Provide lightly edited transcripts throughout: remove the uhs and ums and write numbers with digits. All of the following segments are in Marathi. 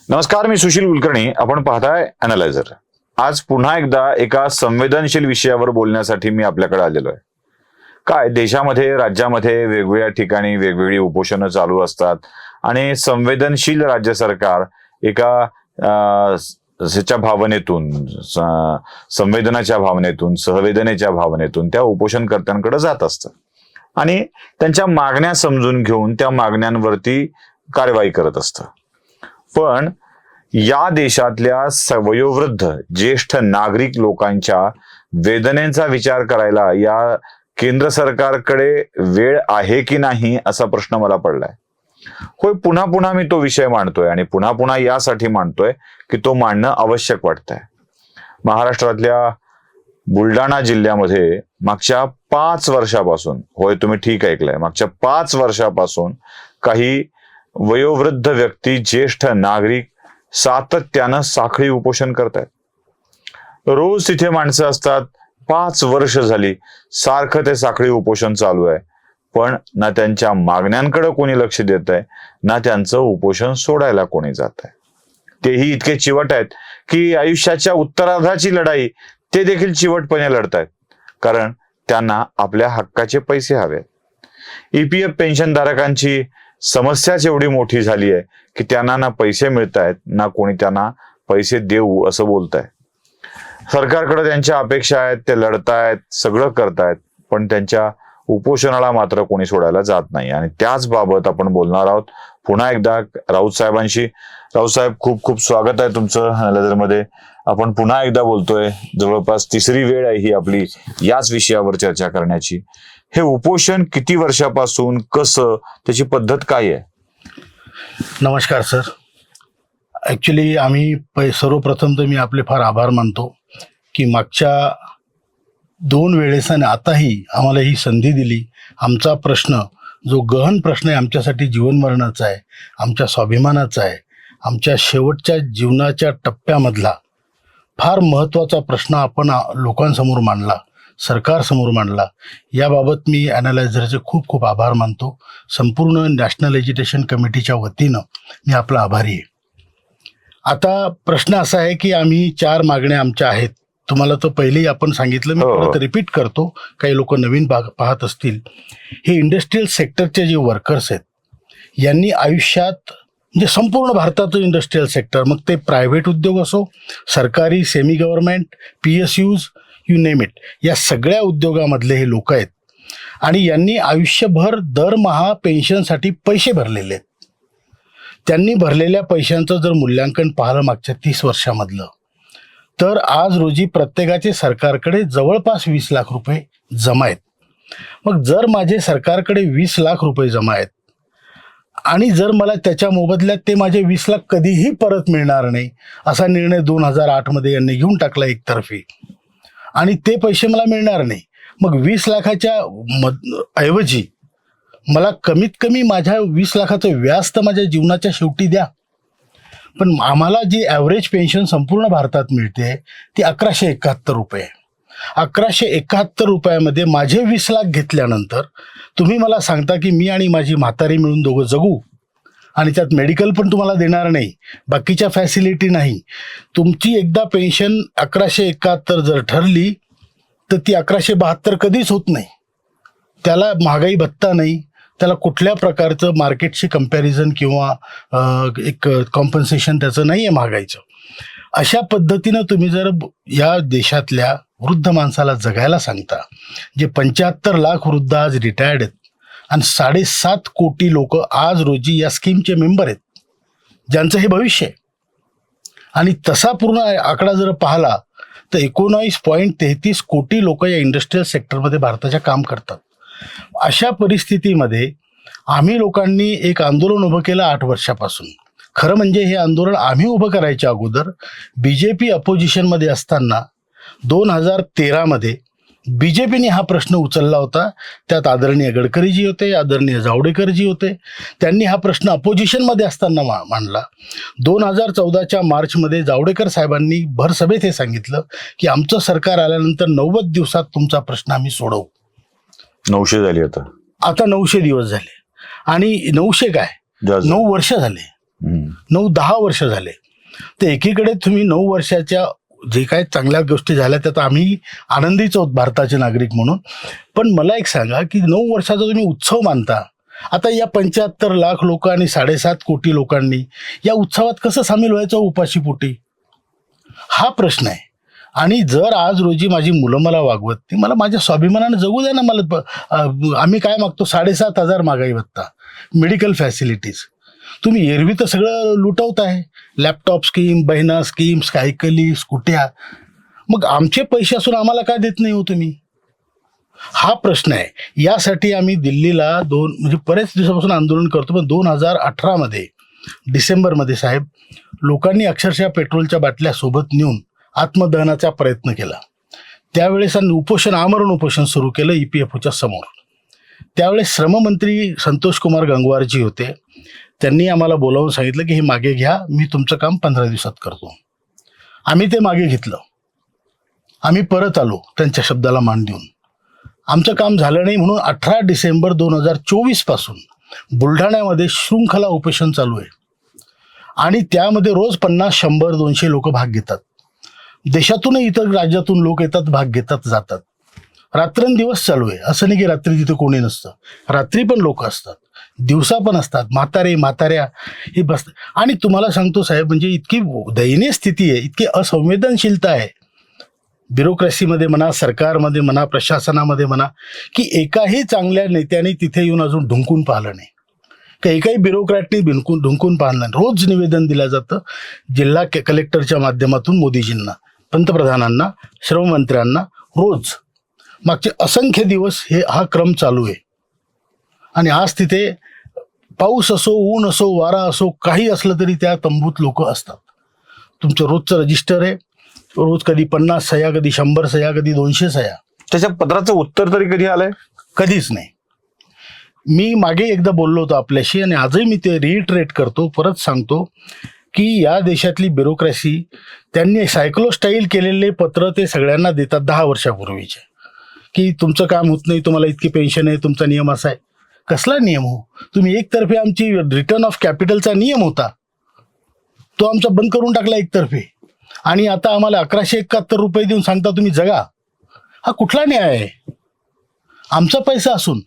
नमस्कार, मी सुशील कुलकर्णी. आपण पाहताय अॅनालायझर. आज पुन्हा एकदा एका संवेदनशील विषयावर बोलण्यासाठी मी आपल्याकडे आलेलो आहे. काय देशामध्ये, राज्यामध्ये वेगवेगळ्या ठिकाणी वेगवेगळी उपोषणं चालू असतात आणि संवेदनशील राज्य सरकार एका ह्याच्या भावनेतून, संवेदनाच्या भावनेतून, सहवेदनेच्या भावनेतून त्या उपोषणकर्त्यांकडे जात असतं आणि त्यांच्या मागण्या समजून घेऊन त्या मागण्यांवरती कारवाई करत असतं. पण या देशातल्या वयोवृद्ध ज्येष्ठ नागरिक लोकांच्या वेदनेचा विचार करायला या केंद्र सरकारकडे वेळ आहे की नाही असा प्रश्न मला पडलाय. होय, पुन्हा पुन्हा मी तो विषय मांडतोय आणि पुन्हा पुन्हा यासाठी मांडतोय की तो मांडणं आवश्यक वाटतंय. महाराष्ट्रातल्या बुलढाणा जिल्ह्यामध्ये मागच्या 5 वर्षापासून, होय तुम्ही ठीक ऐकलंय, मागच्या 5 वर्षापासून काही वयोवृद्ध व्यक्ती, ज्येष्ठ नागरिक सातत्यानं साखळी उपोषण करतायत. रोज तिथे माणसं असतात. 5 वर्ष झाली सारखं ते साखळी उपोषण चालू आहे. पण ना त्यांच्या मागण्यांकडे कोणी लक्ष देत आहे, ना त्यांचं उपोषण सोडायला कोणी जात आहे. तेही इतके चिवट आहेत की आयुष्याच्या उत्तरार्धाची लढाई ते देखील चिवटपणे लढतायत, कारण त्यांना आपल्या हक्काचे पैसे हवेत. EPF पेन्शनधारकांची समस्याच एवढी मोठी झाली आहे की त्यांना ना पैसे मिळतायत, ना कोणी त्यांना पैसे देऊ असं बोलताय. सरकारकडे त्यांच्या अपेक्षा आहेत, ते लढतायत, सगळं करतायत, पण त्यांच्या उपोषणाला मात्र कोणी सोडायला जात नाही. आणि त्याच बाबत आपण बोलणार आहोत पुन्हा एकदा राऊत साहेबांशी. राऊत साहेब, खूप खूप स्वागत आहे तुमचं अॅनालायझरमध्ये. आपण पुन्हा एकदा बोलतोय, जवळपास 3री वेळ आहे ही आपली याच विषयावर चर्चा करण्याची. हे उपोषण किती वर्षापासून, कसं, त्याची पद्धत काय आहे? नमस्कार सर. ॲक्च्युली आम्ही सर्वप्रथम तर मी आपले फार आभार मानतो की मागच्या 2 वेळेस आणि आताही आम्हाला ही संधी दिली. आमचा प्रश्न, जो गहन प्रश्न आहे, आमच्यासाठी जीवनमरणाचा आहे, आमच्या स्वाभिमानाचा आहे, आमच्या शेवटच्या जीवनाच्या टप्प्यामधला फार महत्त्वाचा प्रश्न आपण लोकांसमोर मांडला, सरकारसमोर मांडला. याबाबत मी अॅनालायझरचे खूप खूप आभार मानतो. संपूर्ण नॅशनल एज्युकेशन कमिटीच्या वतीनं मी आपला आभारी आहे. आता प्रश्न असा आहे की आम्ही 4 मागण्या आमच्या आहेत. तुम्हाला तो पहिलेही आपण सांगितलं, मी परत रिपीट करतो, काही लोक नवीन पाहत असतील. हे इंडस्ट्रीयल सेक्टरचे जे वर्कर्स आहेत, यांनी आयुष्यात, म्हणजे संपूर्ण भारताचं इंडस्ट्रीयल सेक्टर, मग ते प्रायव्हेट उद्योग असो, सरकारी, semi government, PSUs, you name it, या सगळ्या उद्योगामधले हे लोक आहेत आणि यांनी आयुष्यभर दरमहा पेन्शनसाठी पैसे भरलेले आहेत. त्यांनी भरलेल्या पैशांचं जर मूल्यांकन पाहिलं मागच्या 30 वर्षामधलं, तर आज रोजी प्रत्येकाचे सरकारकडे जवळपास 20 लाख रुपये जमा आहेत. मग जर माझे सरकारकडे 20 लाख रुपये जमा आहेत आणि जर मला त्याच्या मोबदल्यात ते माझे 20 लाख कधीही परत मिळणार नाही असा निर्णय 2008 मध्ये यांनी घेऊन टाकला एकतर्फी, आणि ते पैसे मला मिळणार नाही, मग 20 लाखाच्या ऐवजी मला कमीत कमी माझ्या 20 लाखाचं व्याज तर माझ्या जीवनाच्या शेवटी द्या. पण आम्हाला जी ॲव्हरेज पेन्शन संपूर्ण भारतात मिळते ती 1171 रुपये. 1171 रुपयामध्ये माझे 20 लाख घेतल्यानंतर तुम्ही मला सांगता की मी आणि माझी म्हातारी मिळून दोघं जगू, आणि त्यात मेडिकल पण तुम्हाला देणार नाही, बाकीच्या फॅसिलिटी नाही. तुमची एकदा पेन्शन 1171 जर ठरली तर ती 1172 कधीच होत नाही. त्याला महागाई भत्ता नाही, त्याला कुठल्या प्रकारचं मार्केटशी कंपॅरिझन किंवा एक कॉम्पन्सेशन त्याचं नाही आहे महागाईचं. अशा पद्धतीनं तुम्ही जर या देशातल्या वृद्ध माणसाला जगायला सांगता, जे 75 लाख वृद्ध आज रिटायर्ड आहेत आणि 7.5 कोटी लोक आज रोजी या स्कीमचे मेंबर आहेत, ज्यांचं हे भविष्य आहे, आणि तसा पूर्ण आकडा जर पाहिला तर 19.33 कोटी लोक या इंडस्ट्रीयल सेक्टरमध्ये भारताच्या काम करतात. अशा परिस्थितीमध्ये आम्ही लोकांनी एक आंदोलन उभं केलं 8 वर्षापासून. खरं म्हणजे हे आंदोलन आम्ही उभं करायच्या अगोदर BJP अपोजिशनमध्ये असताना 2013 मध्ये BJPने हा प्रश्न उचलला होता. त्यात आदरणीय गडकरीजी होते, आदरणीय जावडेकरजी होते. त्यांनी हा प्रश्न अपोजिशनमध्ये असताना मांडला. 2014च्या मार्चमध्ये जावडेकर साहेबांनी भरसभेत हे सांगितलं की आमचं सरकार आल्यानंतर 90 दिवसात तुमचा प्रश्न आम्ही सोडवू. 900 झाली आता 900 दिवस झाले, आणि 900 काय, 9 वर्ष झाले. 9-10 वर्ष झाले. तर एकीकडे तुम्ही 9 वर्षाच्या जे काही चांगल्या गोष्टी झाल्या त्यात आम्ही आनंदीच आहोत भारताचे नागरिक म्हणून. पण मला एक सांगा की 9 वर्षाचा तुम्ही उत्सव मानता, आता या 75 लाख लोक आणि 7.5 कोटी लोकांनी या उत्सवात कसं सामील व्हायचं उपाशीपोटी, हा प्रश्न आहे. आणि जर आज रोजी माझी मुलं मला वागवत नाही, मला माझ्या स्वाभिमानाने जगू द्या ना. मला आम्ही काय मागतो, 7,500 महागाई भत्ता, मेडिकल फॅसिलिटीज. तुम्ही एरवी तर सगळं लुटवताय, लॅपटॉप स्कीम, बहिणा स्कीम, सायकली, स्कूट्या. मग आमचे पैसे असून आम्हाला काय देत नाही हो तुम्ही, हा प्रश्न आहे. यासाठी आम्ही दिल्लीला म्हणजे बऱ्याच दिवसापासून आंदोलन करतो. पण 2018 डिसेंबरमध्ये साहेब, लोकांनी अक्षरशः पेट्रोलच्या बाटल्या सोबत नेऊन आत्मदहनाचा प्रयत्न केला. त्यावेळेस उपोषण, आमरण उपोषण सुरू केलं EPFOच्या समोर. त्यावेळेस श्रममंत्री संतोष कुमार गंगवारजी होते. त्यांनी आम्हाला बोलावून सांगितलं की हे मागे घ्या, मी तुमचं काम 15 दिवसात करतो. आम्ही ते मागे घेतलं. आम्ही परत आलो त्यांच्या शब्दाला मान देऊन. आमचं काम झालं नाही म्हणून 18 डिसेंबर 2024 पासून बुलढाण्यामध्ये शृंखला उपोषण चालू आहे. आणि त्यामध्ये रोज 50, 100, 200 लोक भाग घेतात. देशातूनही इतर राज्यातून लोक येतात, भाग घेतात, जातात. रात्रंदिवस चालू आहे. असं नाही की रात्री तिथे कोणी नसतं, रात्री पण लोक असतात, दिवसा पण असतात. म्हाताऱ्या हे बसतात. आणि तुम्हाला सांगतो साहेब, म्हणजे इतकी दयनीय स्थिती आहे, इतकी असंवेदनशीलता आहे ब्युरोक्रेसीमध्ये म्हणा, सरकारमध्ये म्हणा, प्रशासनामध्ये म्हणा, की एकाही चांगल्या नेत्याने तिथे येऊन अजून ढुंकून पाहिलं नाही, का एकाही ब्युरोक्रॅटनी ढुंकून पाहिलं नाही. रोज निवेदन दिलं जातं जिल्हा कलेक्टरच्या माध्यमातून मोदीजींना, पंतप्रधानांना, श्रममंत्र्यांना. रोज मागचे असंख्य दिवस हा क्रम चालू आहे. आणि आज तिथे पाऊस असो, ऊन असो, वारा असो, काही असलं तरी त्या तंबूत लोक असतात. तुमचं रोजचं रजिस्टर आहे, रोज कधी 50 सह्या, कधी 100 सह्या, कधी 200 सह्या. त्याच्या पत्राचं उत्तर तरी कधी आलंय? कधीच नाही. मी मागे एकदा बोललो होतो आपल्याशी आणि आजही मी ते रिइटरेट करतो, परत सांगतो की या देशातली ब्युरोक्रेसी, त्यांनी सायक्लोस्टाईल केलेले पत्र ते सगळ्यांना देतात 10 वर्षापूर्वीचे, की तुमचं काम होत नाही, तुम्हाला इतकी पेन्शन आहे, तुमचा नियम असा आहे. कसला नियम हो? तुम्ही एकतर्फे आमची रिटर्न ऑफ कॅपिटलचा नियम होता, तो आमचा बंद करून टाकला एकतर्फे. आणि आता आम्हाला 1171 रुपये देऊन सांगता तुम्ही जगा. हा कुठला न्याय आहे? आमचा पैसा असून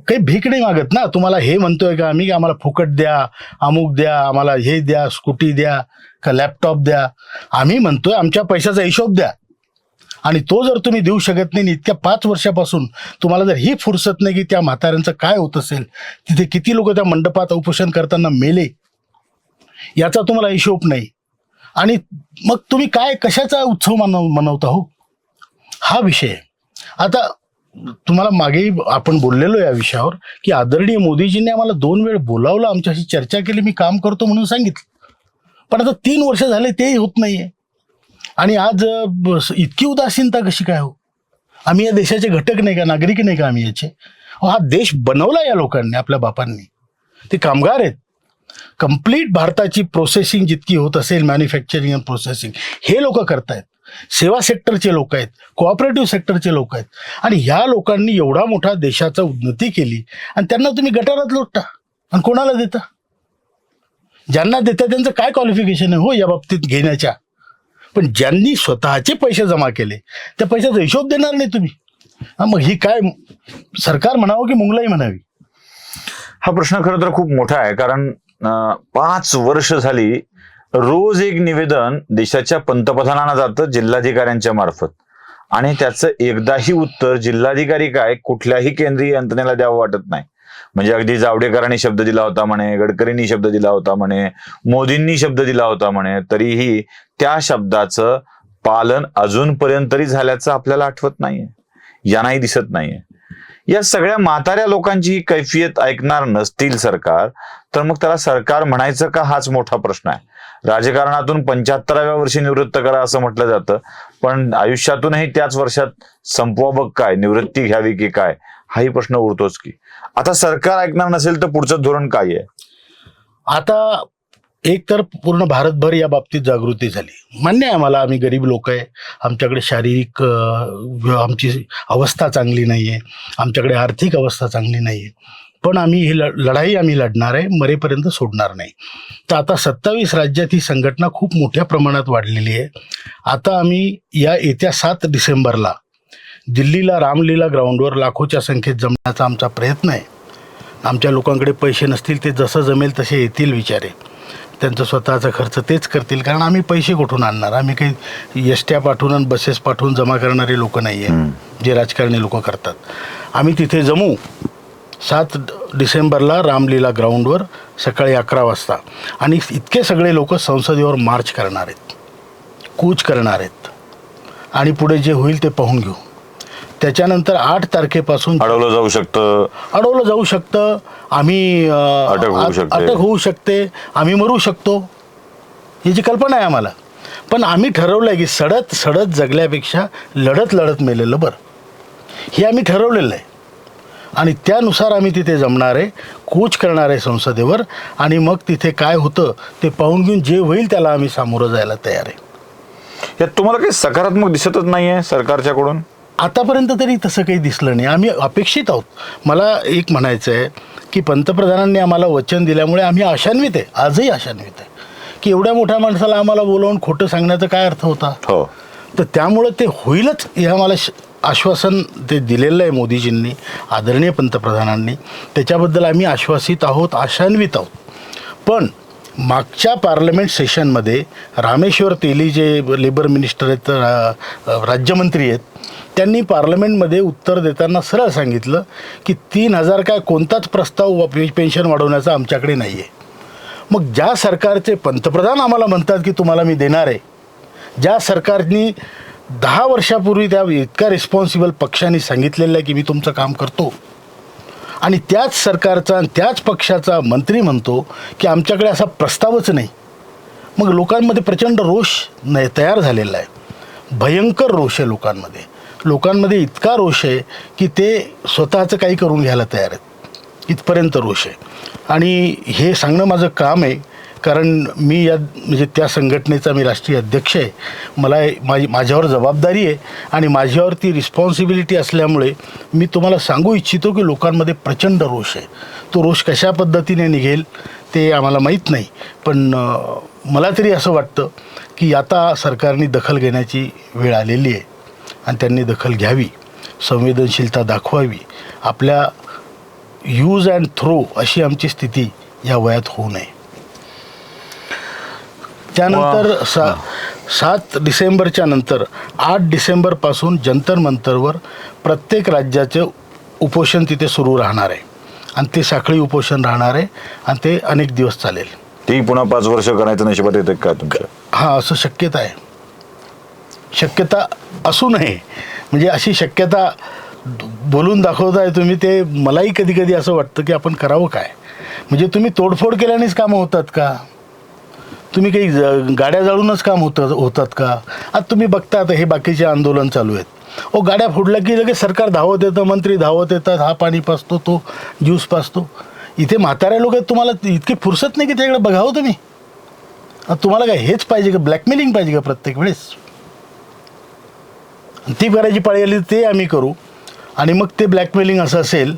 काही भीक नाही मागत ना. तुम्हाला हे म्हणतोय का आम्ही की आम्हाला फुकट द्या, अमुक द्या, आम्हाला हे द्या, स्कूटी द्या, का लॅपटॉप द्या. आम्ही म्हणतोय आमच्या पैशाचा हिशोब द्या. आणि तो जर तुम्ही देऊ शकत नाही, इतक्या 5 वर्षापासून तुम्हाला जर ही फुरसत नाही की त्या म्हाताऱ्यांचं काय होत असेल, तिथे किती लोक त्या मंडपात उपोषण करताना मेले, याचा तुम्हाला हिशोब नाही. आणि मग तुम्ही काय कशाचा उत्सव मनवता हो? हा विषय आहे. आता तुम्हाला मागेही आपण बोललेलो या विषयावर की आदरणीय मोदीजींनी आम्हाला 2 वेळ बोलावलं, आमच्याशी चर्चा केली, मी काम करतो म्हणून सांगितलं. पण आता 3 वर्ष झाले तेही होत नाहीये. आणि आज इतकी उदासीनता कशी काय हो? आम्ही या देशाचे घटक नाही का, नागरिक नाही का आम्ही याचे? हा देश बनवला या लोकांनी, आपल्या बापांनी. ते कामगार आहेत. कंप्लीट भारताची प्रोसेसिंग जितकी होत असेल, मॅन्युफॅक्चरिंग अँड प्रोसेसिंग, हे लोक करतायत. सेवा सेक्टरचे लोक आहेत, कोऑपरेटिव्ह सेक्टरचे लोक आहेत. आणि ह्या लोकांनी एवढा मोठा देशाचा उन्नती केली आणि त्यांना तुम्ही गटारात लोटता. आणि कोणाला देता? ज्यांना देता त्यांचं काय क्वालिफिकेशन आहे हो या बाबतीत घेण्याच्या? पण ज्यांनी स्वतःचे पैसे जमा केले त्या पैशाचा हिशोब देणार नाही तुम्ही. मग ही काय सरकार म्हणावं की मुंगलाई म्हणावी? हा प्रश्न खरं तर खूप मोठा आहे. कारण 5 वर्ष झाली रोज एक निवेदन देशाच्या पंतप्रधानांना जातं जिल्हाधिकाऱ्यांच्या मार्फत, आणि त्याचं एकदाही उत्तर जिल्हाधिकारी काय कुठल्याही केंद्रीय यंत्रणेला द्यावं वाटत नाही. म्हणजे अगदी जावडेकरांनी शब्द दिला होता म्हणे, गडकरींनी शब्द दिला होता म्हणे, मोदींनी शब्द दिला होता म्हणे, तरीही त्या शब्दाचं पालन अजूनपर्यंत तरी झाल्याचं आपल्याला आठवत नाहीये, यांनाही दिसत नाहीये. या सगळ्या म्हाताऱ्या लोकांची कैफियत ऐकणार नसतील सरकार, तर मग त्याला सरकार म्हणायचं का, हाच मोठा प्रश्न आहे. राजकारणातून 75व्या वर्षी निवृत्त करा असं म्हटलं जातं, पण आयुष्यातूनही त्याच वर्षात संपवावं काय, निवृत्ती घ्यावी की काय, हाही प्रश्न उरतोच की. आता सरकार ऐकणार नसेल तर पुढचं धोरण काय आहे? आता एक तर पूर्ण भारतभर या बाबतीत जागृती झाली. मान्य आहे आम्हाला, आम्ही गरीब लोक आहे, आमच्याकडे शारीरिक आमची अवस्था चांगली नाही आहे, आमच्याकडे आर्थिक अवस्था चांगली नाही आहे. पण आम्ही ही लढाई आम्ही लढणार आहे, मरेपर्यंत सोडणार नाही. तर आता 27 राज्यात ही संघटना खूप मोठ्या प्रमाणात वाढलेली आहे. आता आम्ही या येत्या 7 डिसेंबरला दिल्लीला रामलीला ग्राउंडवर लाखोच्या संख्येत जमण्याचा आमचा प्रयत्न आहे. आमच्या लोकांकडे पैसे नसतील, ते जसं जमेल तसे येतील विचारे, त्यांचा स्वतःचा खर्च तेच करतील, कारण आम्ही पैसे कुठून आणणार? आम्ही काही एसट्या पाठवून आणि बसेस पाठवून जमा करणारे लोक नाही आहे जे राजकारणी लोक करतात. आम्ही तिथे जमू 7 डिसेंबरला रामलीला ग्राउंडवर सकाळी 11 वाजता, आणि इतके सगळे लोक संसदेवर मार्च करणार आहेत, कूच करणार आहेत, आणि पुढे जे होईल ते पाहून घेऊ. त्याच्यानंतर 8 तारखेपासून अडवलं जाऊ शकतं, आम्ही अटक होऊ शकते, आम्ही मरू शकतो, याची कल्पना आहे आम्हाला. पण आम्ही ठरवलं आहे की सडत जगल्यापेक्षा लढत मेलेलं बरं, हे आम्ही ठरवलेलं आहे. आणि त्यानुसार आम्ही तिथे जमणार आहे, कूच करणार आहे संसदेवर, आणि मग तिथे काय होतं ते पाहून घेऊन जे होईल त्याला आम्ही सामोरं जायला तयार आहे. यात तुम्हाला काही सकारात्मक दिसतच नाही आहे सरकारच्याकडून? आतापर्यंत तरी तसं काही दिसलं नाही. आम्ही अपेक्षित आहोत. मला एक म्हणायचं आहे की पंतप्रधानांनी आम्हाला वचन दिल्यामुळे आम्ही आशान्वित आहे, आजही आशान्वित आहे, की एवढ्या मोठ्या माणसाला आम्हाला बोलावून खोटं सांगण्याचा काय अर्थ होता? हो. तर त्यामुळं ते होईलच हे आम्हाला आश्वासन ते दिलेलं आहे मोदीजींनी, आदरणीय पंतप्रधानांनी. त्याच्याबद्दल आम्ही आश्वासित आहोत, आशान्वित आहोत. पण मागच्या पार्लमेंट सेशनमध्ये रामेश्वर तेली जे लेबर मिनिस्टर आहेत, राज्यमंत्री आहेत, त्यांनी पार्लमेंटमध्ये उत्तर देताना सरळ सांगितलं की 3,000 काय कोणताच प्रस्ताव पेन्शन वाढवण्याचा आमच्याकडे नाही आहे. मग ज्या सरकारचे पंतप्रधान आम्हाला म्हणतात की तुम्हाला मी देणार आहे, ज्या सरकारनी 10 वर्षापूर्वी त्या इतका रिस्पॉन्सिबल पक्षाने सांगितलेलं आहे की मी तुमचं काम करतो, आणि त्याच सरकारचा आणि त्याच पक्षाचा मंत्री म्हणतो की आमच्याकडे असा प्रस्तावच नाही, मग लोकांमध्ये प्रचंड रोष तयार झालेला आहे. भयंकर रोष आहे लोकांमध्ये इतका रोष आहे की ते स्वतःचं काही करून घ्यायला तयार आहेत, इथपर्यंत रोष आहे. आणि हे सांगणं माझं काम आहे, कारण मी म्हणजे त्या संघटनेचा मी राष्ट्रीय अध्यक्ष आहे. मला माझ्यावर जबाबदारी आहे, आणि माझ्यावर ती रिस्पॉन्सिबिलिटी असल्यामुळे मी तुम्हाला सांगू इच्छितो की लोकांमध्ये प्रचंड रोष आहे. तो रोष कशा पद्धतीने निघेल ते आम्हाला माहीत नाही, पण मला तरी असं वाटतं की आता सरकारने दखल घेण्याची वेळ आलेली आहे, आणि त्यांनी दखल घ्यावी, संवेदनशीलता दाखवावी. आपल्या यूज अँड थ्रो अशी आमची स्थिती या वयात होऊ नये. त्यानंतर 7 डिसेंबरच्या नंतर 8 डिसेंबरपासून जंतर मंतरवर प्रत्येक राज्याचे उपोषण तिथे सुरू राहणार आहे, आणि ते साखळी उपोषण राहणार आहे, आणि ते अनेक दिवस चालेल. ती पुन्हा 5 वर्ष करायचं नशिबात येतं का तुमचं? हां, असं शक्यता आहे. शक्यता असू नये म्हणजे अशी शक्यता बोलून दाखवताय तुम्ही, ते मलाही कधी कधी असं वाटतं की आपण करावं काय? म्हणजे तुम्ही तोडफोड केल्यानेच कामं होतात का? तुम्ही काही गाड्या जाळूनच काम होतात का? आता तुम्ही बघता, आता हे बाकीचे आंदोलन चालू आहेत, गाड्या फोडल्या की लगेच सरकार धावत येतं, मंत्री धावत येतात, हा पाणी पाजतो, तो ज्यूस पाजतो. इथे म्हाताऱ्या लोक आहेत, तुम्हाला इतकी फुरसत नाही की त्याकडे बघावं तुम्ही. तुम्हाला काय हेच पाहिजे का? ब्लॅकमेलिंग पाहिजे का प्रत्येक वेळेस? ती करायची पाळी आली ते आम्ही करू, आणि मग ते ब्लॅकमेलिंग असं असेल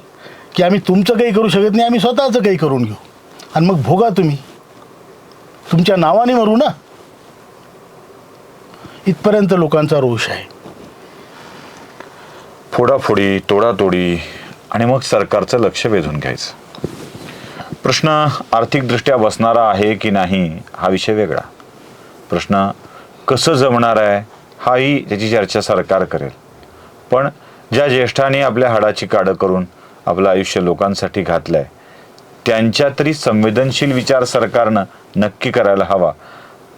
की आम्ही तुमचं काही करू शकत नाही, आम्ही स्वतःचं काही करून घेऊ, आणि मग भोगा तुम्ही, तुमच्या नावाने मरू ना. इथपर्यंत लोकांचा रोष आहे. फोडाफोडी, तोडातोडी, आणि मग सरकारचं लक्ष वेधून घ्यायचं. प्रश्न आर्थिकदृष्ट्या बसणारा आहे की नाही हा विषय वेगळा. प्रश्न कसं जमणार आहे हाही त्याची चर्चा सरकार करेल. पण ज्या ज्येष्ठांनी आपल्या हाडाची काढं करून आपलं आयुष्य लोकांसाठी घातलंय, त्यांच्या तरी संवेदनशील विचार सरकारनं नक्की करायला हवा.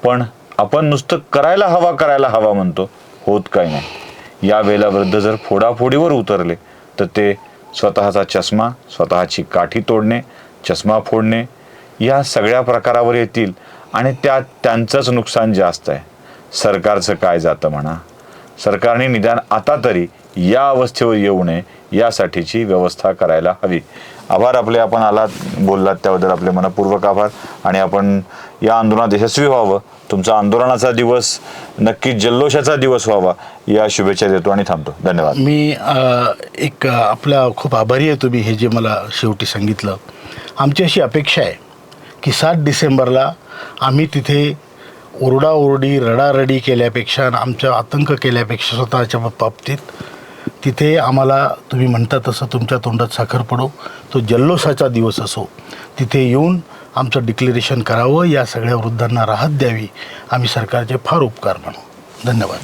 पण आपण नुसतं करायला हवा म्हणतो, होत काय नाही. या वेळेला जर फोडाफोडीवर उतरले तर ते स्वतःचा चष्मा, स्वतःची काठी तोडणे, चष्मा फोडणे या सगळ्या प्रकारावर येतील, आणि त्यात त्यांचंच नुकसान जास्त आहे. सरकारचं काय जातं म्हणा, सरकारने निदान आता तरी या अवस्थेवर येऊ नये यासाठीची व्यवस्था करायला हवी. आभार आपले, आपण आलात, बोललात त्याबद्दल आपले मनपूर्वक आभार. आणि आपण या आंदोलनात यशस्वी व्हावं, तुमचा आंदोलनाचा दिवस नक्की जल्लोषाचा दिवस व्हावा या शुभेच्छा देतो आणि थांबतो. धन्यवाद. मी आपल्या खूप आभारी आहे तुम्ही हे जे मला शेवटी सांगितलं. आमची अशी अपेक्षा आहे की 7 डिसेंबरला आम्ही तिथे ओरडाओरडी रडारडी केल्यापेक्षा आणि आमच्या आतंक केल्यापेक्षा स्वतःच्या बाबतीत तिथे आम्हाला तुम्ही म्हणता तसं तुमच्या तोंडात साखर पडो, तो जल्लोषाचा दिवस असो, तिथे येऊन आमचं डिक्लेरेशन करावं, या सगळ्या वृद्धांना राहत द्यावी, आम्ही सरकारचे फार उपकार मानू. धन्यवाद.